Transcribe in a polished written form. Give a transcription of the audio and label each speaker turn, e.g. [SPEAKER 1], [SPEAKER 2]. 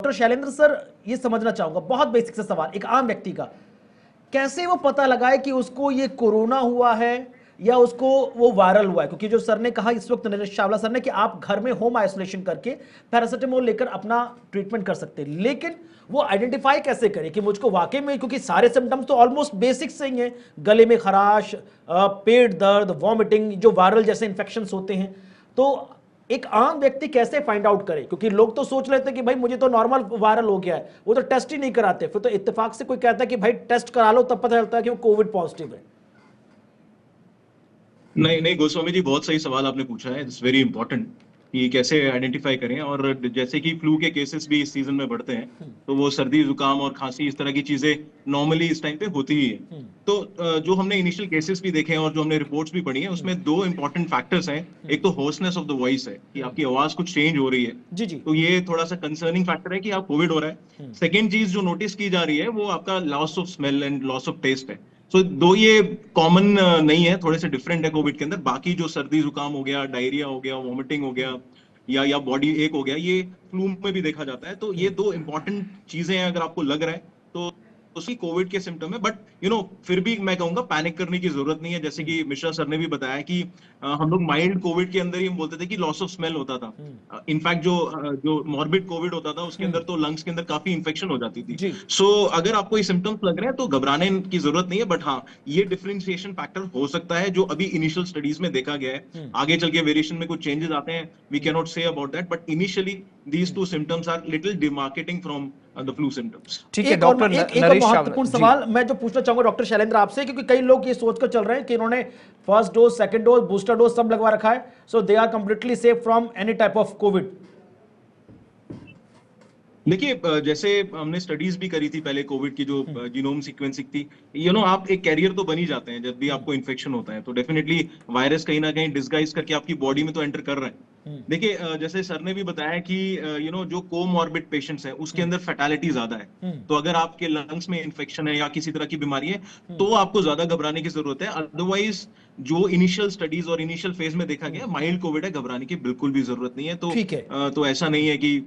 [SPEAKER 1] Doctor Shailendra sir, ये समझना चाहूंगा बहुत बेसिक सा सवाल एक आम व्यक्ति का, कैसे वो पता लगाए कि उसको ये कोरोना हुआ है या उसको वो वायरल हुआ है? क्योंकि जो सर ने कहा इस वक्त, नरेश चावला सर ने, कि आप घर में होम आइसोलेशन करके पैरासिटामोल लेकर अपना ट्रीटमेंट कर सकते हैं, लेकिन वो आइडेंटिफाई कैसे करें कि मुझको वाकई में, क्योंकि सारे सिम्टम्स तो ऑलमोस्ट बेसिक से ही हैं, गले में खराश, पेट दर्द, वॉमिटिंग, जो वायरल जैसे इन्फेक्शंस होते हैं, तो एक आम व्यक्ति कैसे फाइंड आउट करे? क्योंकि लोग तो सोच लेते हैं कि भाई मुझे तो नॉर्मल वायरल हो गया है, वो तो टेस्ट ही नहीं कराते, फिर तो इत्तेफाक से कोई कहता है कि भाई टेस्ट करा लो, तब पता चलता है कि वो कोविड पॉजिटिव है।
[SPEAKER 2] नहीं नहीं गोस्वामी जी, बहुत सही सवाल आपने पूछा है। इट्स वेरी इंपॉर्टेंट कि कैसे आइडेंटिफाई करें। और जैसे कि फ्लू के केसेस भी इस सीजन में बढ़ते हैं, तो वो सर्दी जुकाम और खांसी इस तरह की चीजें नॉर्मली इस टाइम पे होती ही है। तो जो हमने इनिशियल केसेस भी देखे हैं और जो हमने रिपोर्ट्स भी पढ़ी हैं, उसमें दो इंपॉर्टेंट फैक्टर्स हैं। एक तो होर्सनेस ऑफ द वॉइस है, कि आपकी आवाज कुछ चेंज हो रही है,
[SPEAKER 1] जी जी।
[SPEAKER 2] तो ये थोड़ा सा कंसर्निंग फैक्टर है कि आप कोविड हो रहा है। सेकेंड चीज जो नोटिस की जा रही है वो आपका loss of smell and loss of taste है। सो दो ये कॉमन नहीं है, थोड़े से डिफरेंट है कोविड के अंदर। बाकी जो सर्दी जुकाम हो गया, डायरिया हो गया, वॉमिटिंग हो गया, या बॉडी एक हो गया, ये फ्लू में भी देखा जाता है। तो ये दो इंपॉर्टेंट चीजें हैं। अगर आपको लग रहा है तो उसी कोविड के सिम्टम है, बट फिर भी मैं कहूंगा पैनिक करने की जरूरत नहीं है। जैसे कि मिश्रा सर ने भी बताया कि हम लोग माइल्ड कोविड के अंदर ही हम बोलते थे कि लॉस ऑफ स्मेल होता था। इनफैक्ट जो मॉर्बिड कोविड होता था उसके अंदर तो लंग्स के अंदर काफी इंफेक्शन हो जाती थी।
[SPEAKER 1] जी।
[SPEAKER 2] सो अगर आपको ये सिम्टम्स लग रहे हैं तो घबराने की जरूरत नहीं है, बट हाँ, ये डिफरेंशिएशन फैक्टर हो सकता है जो अभी इनिशियल स्टडीज में देखा गया है। आगे चल के वेरिएशन में कुछ चेंजेस आते हैं, we can not say about that, but initially these two symptoms are little demarcating from the flu symptoms.
[SPEAKER 3] ठीक है
[SPEAKER 1] एक और
[SPEAKER 3] डॉक्टर
[SPEAKER 1] एक और
[SPEAKER 3] नरेश
[SPEAKER 1] महत्वपूर्ण
[SPEAKER 3] चावला जी।
[SPEAKER 1] सवाल मैं जो पूछना चाहूंगा डॉक्टर शैलेंद्र आपसे, क्योंकि कई लोग ये सोचकर चल रहे हैं कि इन्होंने first dose, second dose, booster dose सब लगवा रखा है, so they are completely safe from any type of Covid.
[SPEAKER 2] देखिए, जैसे हमने स्टडीज भी करी थी पहले कोविड की, जो जीनोम सीक्वेंसिंग थी, आप एक कैरियर तो बन ही जाते हैं जब भी आपको इन्फेक्शन होता है। तो डेफिनेटली वायरस कहीं ना कहीं डिस्गाइज करके आपकी बॉडी में तो एंटर कर रहे हैं। देखिए, जैसे सर ने भी बताया कि जो कोमॉर्बिड पेशेंट्स हैं उसके अंदर फैटेलिटी ज्यादा है। तो अगर आपके लंग्स में इन्फेक्शन है या किसी तरह की बीमारी है, तो आपको ज्यादा घबराने की जरूरत है। अदरवाइज जो इनिशियल स्टडीज और इनिशियल फेज में देखा गया, माइल्ड कोविड है, घबराने की बिल्कुल भी जरूरत नहीं है।
[SPEAKER 1] ठीक है।
[SPEAKER 2] तो ऐसा नहीं है कि